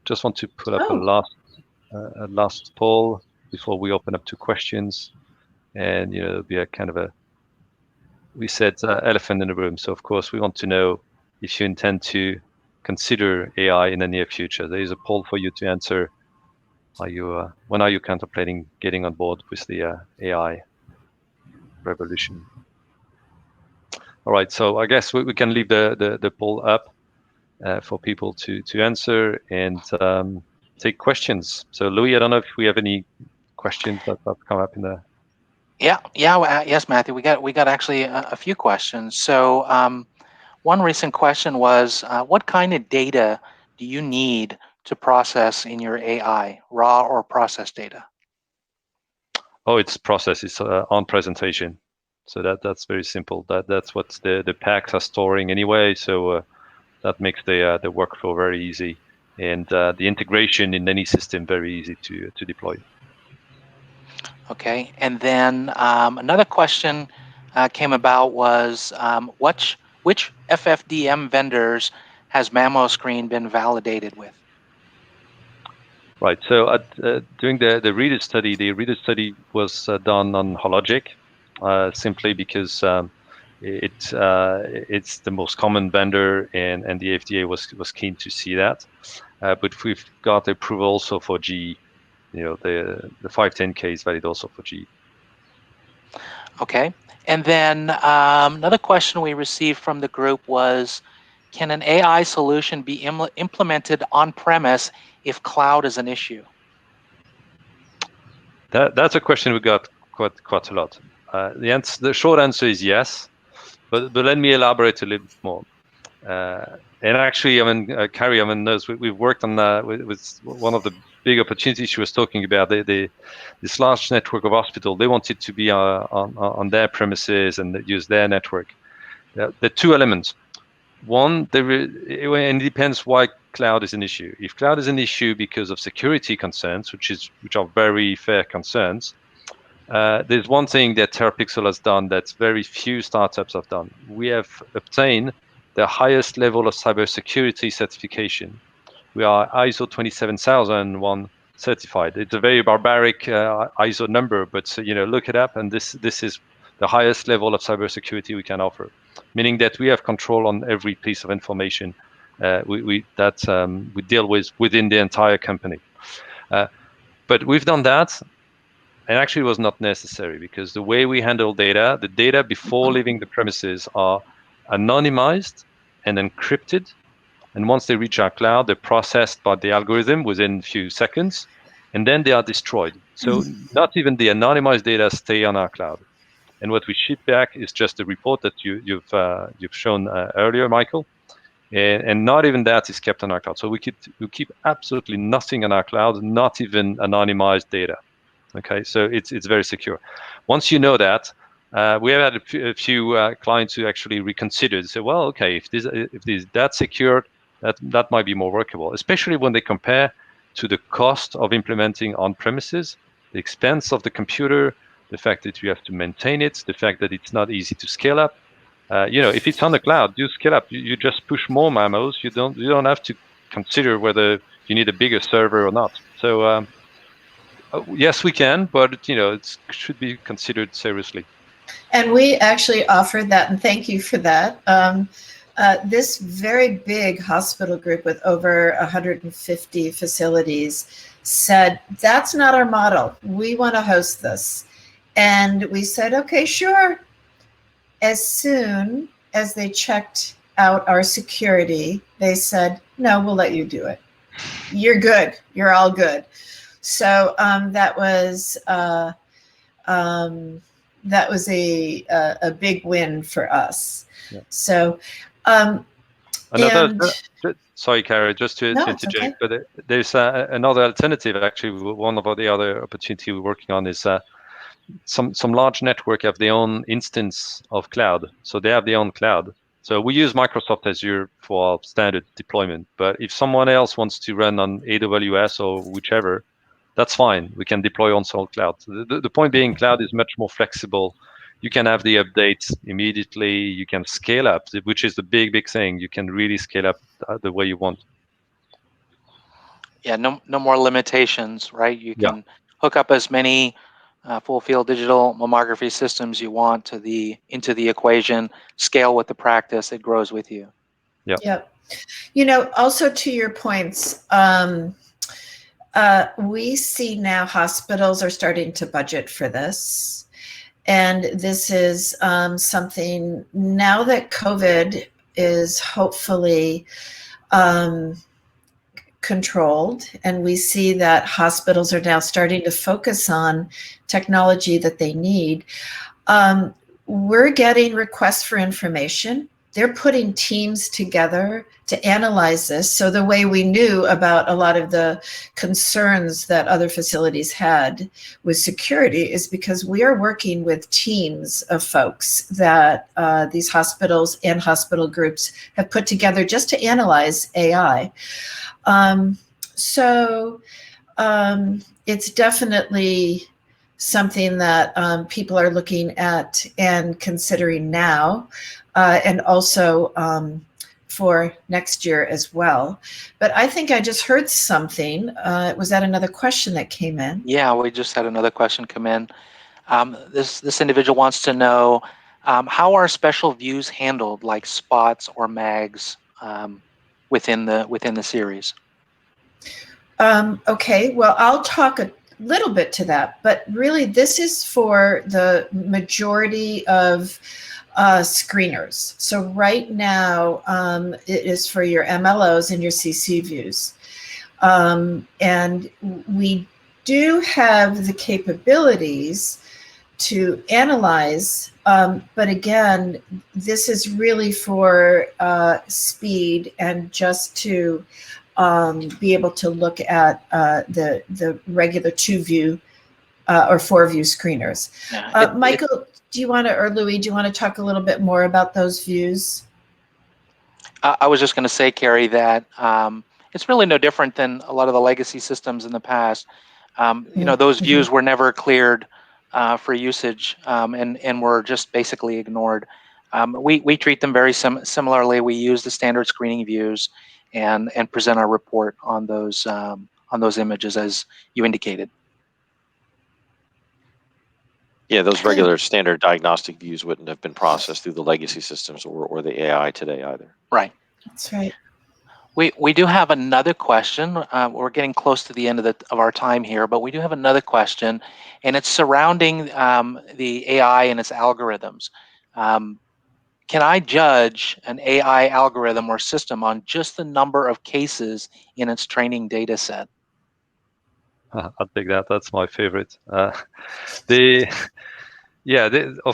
Just want to put up a last poll before we open up to questions, and it'll be a kind of we said elephant in the room. So of course we want to know if you intend to consider AI in the near future. There is a poll for you to answer. When are you contemplating getting on board with the AI revolution? All right, so I guess we can leave the poll up for people to answer and take questions. So Louis, I don't know if we have any questions that have come up in the. Yes, Matthew, we got actually a few questions. So one recent question was, what kind of data do you need to process in your AI, raw or processed data? Oh, it's process. It's on presentation. So that's very simple. That's what the packs are storing anyway. So that makes the workflow very easy, and the integration in any system very easy to deploy. Okay, and then another question came about was which FFDM vendors has MammoScreen been validated with? Right. So during the reader study was done on Hologic, simply because it's the most common vendor, and the FDA was keen to see that. But we've got approval also for GE. The 510K is valid also for GE. Okay, and then another question we received from the group was, can an AI solution be implemented on-premise if cloud is an issue? That's a question we got quite a lot. The short answer is yes, but let me elaborate a little bit more. And actually, Carrie, knows we've worked on with one of the big opportunities she was talking about. This large network of hospital, they wanted to be on their premises and use their network. There are two elements. One, and it depends why cloud is an issue. If cloud is an issue because of security concerns, which are very fair concerns, there's one thing that Terrapixel has done that very few startups have done. We have obtained the highest level of cybersecurity certification. We are ISO 27001 certified. It's a very barbaric ISO number, but look it up, and this is the highest level of cybersecurity we can offer, meaning that we have control on every piece of information we deal with within the entire company. But we've done that, and actually it was not necessary, because the way we handle data, the data before leaving the premises are anonymized and encrypted. And once they reach our cloud, they're processed by the algorithm within a few seconds, and then they are destroyed. So not even the anonymized data stay on our cloud. And what we ship back is just a report that you've shown earlier, Michael. And not even that is kept on our cloud. So we keep absolutely nothing on our cloud, not even anonymized data. Okay, so it's very secure. Once you know that, we have had a few clients who actually reconsidered. Say, well, okay, if this is that secured, that might be more workable, especially when they compare to the cost of implementing on premises, the expense of the computer, the fact that you have to maintain it, the fact that it's not easy to scale up. If it's on the cloud, you scale up. You just push more mammos. You don't have to consider whether you need a bigger server or not. So yes, we can, but it should be considered seriously. And we actually offered that, and thank you for that. This very big hospital group with over 150 facilities said, that's not our model. We want to host this. And we said, okay, sure. As soon as they checked out our security, they said, no, we'll let you do it. You're good. You're all good. So that was a big win for us. Yeah. So sorry, Carrie, just to interject, okay. But there's another alternative. Actually, one of the other opportunity we're working on is some large network have their own instance of cloud, so they have their own cloud. So we use Microsoft Azure for our standard deployment, but if someone else wants to run on AWS or whichever, that's fine. We can deploy on Sol Cloud. The point being, cloud is much more flexible. You can have the updates immediately. You can scale up, which is the big thing. You can really scale up the way you want. Yeah, no more limitations, right? You can hook up as many full field digital mammography systems you want into the equation, scale with the practice, it grows with you. Yeah. Also to your points, we see now hospitals are starting to budget for this. And this is something, now that COVID is hopefully controlled, and we see that hospitals are now starting to focus on technology that they need, we're getting requests for information. They're putting teams together to analyze this. So the way we knew about a lot of the concerns that other facilities had with security is because we are working with teams of folks that these hospitals and hospital groups have put together just to analyze AI. It's definitely something that people are looking at and considering now, and also for next year as well. But I think I just heard something. Was that another question that came in? Yeah, we just had another question come in. This individual wants to know, how are special views handled, like spots or mags, within the series? Okay, well, I'll talk a little bit to that, but really this is for the majority of screeners. So right now it is for your MLOs and your CC views. And we do have the capabilities to analyze, but again, this is really for speed and just to be able to look at the regular 2-view or 4-view screeners. Michael, do you want to, or Louis, do you want to talk a little bit more about those views? I was just going to say, Carrie, that it's really no different than a lot of the legacy systems in the past. Those views were never cleared for usage, and were just basically ignored. We treat them very similarly. We use the standard screening views and present our report on those images as you indicated. Yeah, those regular standard diagnostic views wouldn't have been processed through the legacy systems or the AI today either. Right. That's right. We do have another question. We're getting close to the end of our time here, but we do have another question, and it's surrounding the AI and its algorithms. Can I judge an AI algorithm or system on just the number of cases in its training data set? I'll take that. That's my favorite. Of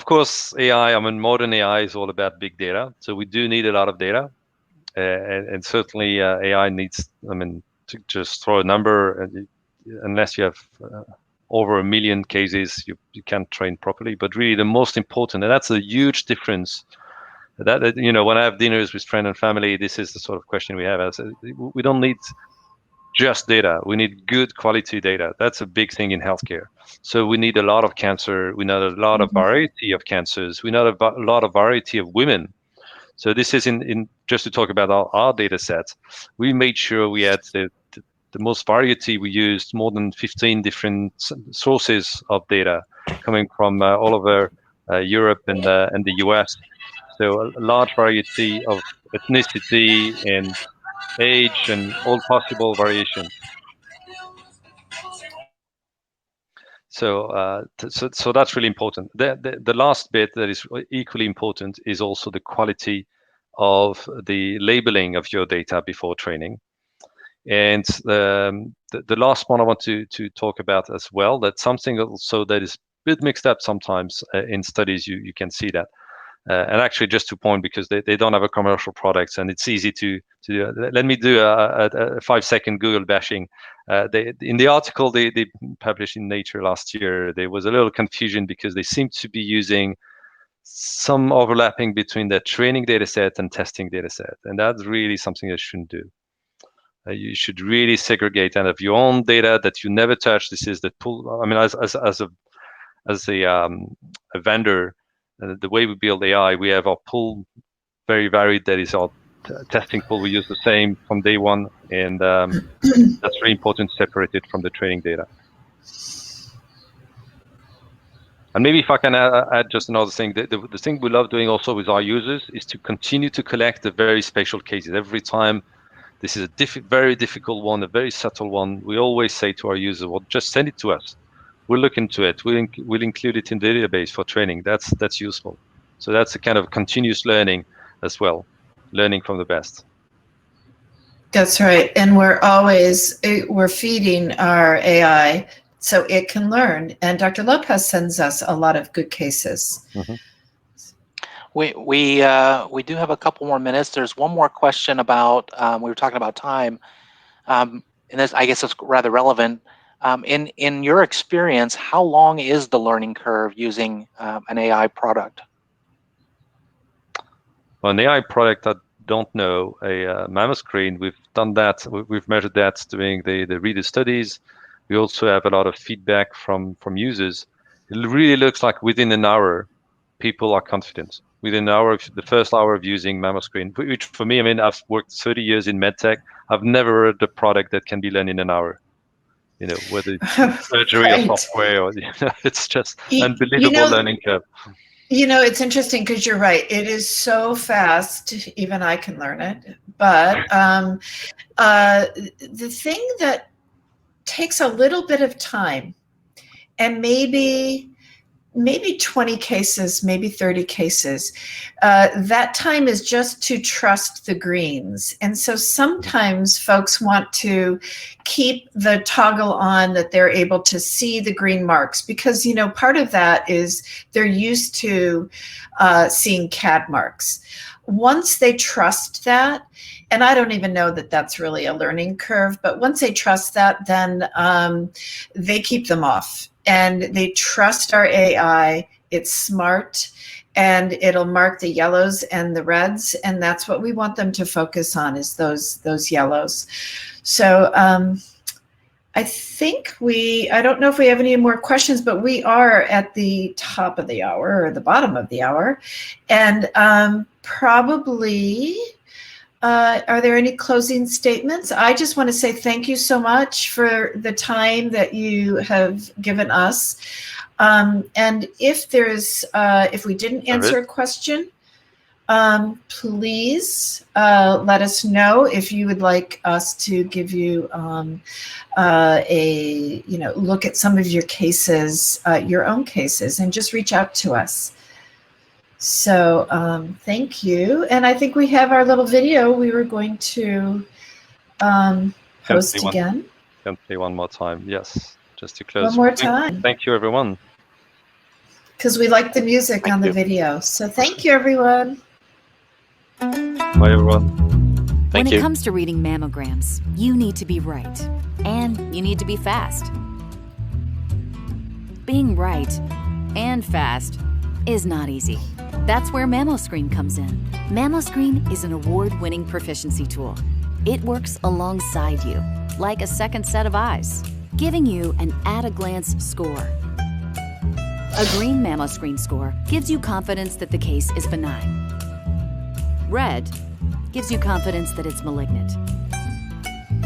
course, AI. I mean, modern AI is all about big data, so we do need a lot of data, and certainly AI needs. I mean, to just throw a number, unless you have over 1 million cases, you can't train properly. But really, the most important, and that's a huge difference. That when I have dinners with friends and family, this is the sort of question we have. We don't need just data. We need good quality data. That's a big thing in healthcare. So we need a lot of cancer. We need a lot of variety of cancers. We need a lot of variety of women. So this is in just to talk about our data sets. We made sure we had the most variety. We used more than 15 different sources of data coming from all over Europe and the US. So a large variety of ethnicity and age and all possible variations. So that's really important. The last bit that is equally important is also the quality of the labeling of your data before training. And the last one I want to talk about as well, that's something also that is a bit mixed up sometimes in studies. You can see that. And actually, just to point, because they don't have a commercial products, and it's easy to do. Let me do a 5-second Google bashing. In the article they published in Nature last year, there was a little confusion because they seemed to be using some overlapping between the training data set and testing data set, and that's really something they shouldn't do. You should really segregate and have your own data that you never touch. This is the pool. I mean, as a vendor, the way we build AI, we have our pool very varied. That is our testing pool. We use the same from day one, and that's really important to separate it from the training data. And maybe if I can add just another thing, the thing we love doing also with our users is to continue to collect the very special cases. Every time this is a very difficult one, a very subtle one, we always say to our users, well, just send it to us. We'll look into it. We'll include it in the database for training. That's useful. So that's a kind of continuous learning as well, learning from the best. That's right. And we're feeding our AI so it can learn. And Dr. Lopez sends us a lot of good cases. Mm-hmm. We do have a couple more minutes. There's one more question about, we were talking about time, and this, I guess, is rather relevant. In your experience, how long is the learning curve using an AI product? Well, an AI product, I don't know. A mammoscreen, we've done that. We've measured that doing the reader studies. We also have a lot of feedback from users. It really looks like within an hour, people are confident. Within an hour, the first hour of using mammoscreen, which for me, I mean, I've worked 30 years in medtech. I've never heard a product that can be learned in an hour. Whether it's surgery or software, or it's just unbelievable learning curve. It's interesting because you're right. It is so fast, even I can learn it. But the thing that takes a little bit of time, and maybe 20 cases, maybe 30 cases, that time is just to trust the greens. And so sometimes folks want to keep the toggle on that they're able to see the green marks because, part of that is they're used to seeing CAD marks. Once they trust that, and I don't even know that that's really a learning curve, but once they trust that, then they keep them off. And they trust our AI. It's smart, and it'll mark the yellows and the reds, and that's what we want them to focus on, is those yellows. So I think I don't know if we have any more questions, but we are at the top of the hour or the bottom of the hour, and probably. Are there any closing statements? I just want to say thank you so much for the time that you have given us. And if we didn't answer a question, Please let us know if you would like us to give you look at some of your cases, your own cases, and just reach out to us. So thank you. And I think we have our little video we were going to post again. Can play one more time. Yes, just to close. One more time. Thank you, everyone. Because we like the music on the video. So thank you, everyone. Bye, everyone. When it comes to reading mammograms, you need to be right, and you need to be fast. Being right and fast is not easy. That's where MammoScreen comes in. MammoScreen is an award-winning proficiency tool. It works alongside you, like a second set of eyes, giving you an at-a-glance score. A green MammoScreen score gives you confidence that the case is benign. Red gives you confidence that it's malignant.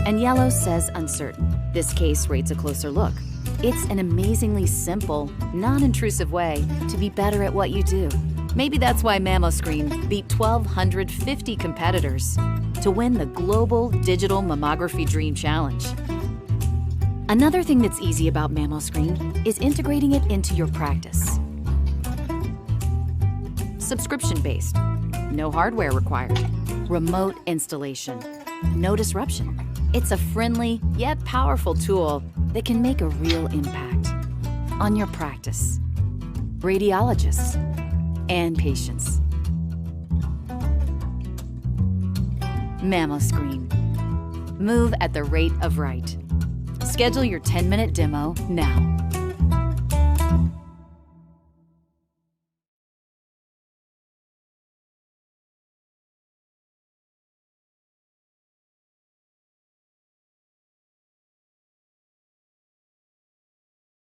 And yellow says uncertain. This case rates a closer look. It's an amazingly simple, non-intrusive way to be better at what you do. Maybe that's why MammoScreen beat 1,250 competitors to win the Global Digital Mammography Dream Challenge. Another thing that's easy about MammoScreen is integrating it into your practice. Subscription-based. No hardware required. Remote installation. No disruption. It's a friendly yet powerful tool that can make a real impact on your practice, radiologists, and patients. MammoScreen. Move at the rate of right. Schedule your 10-minute demo now.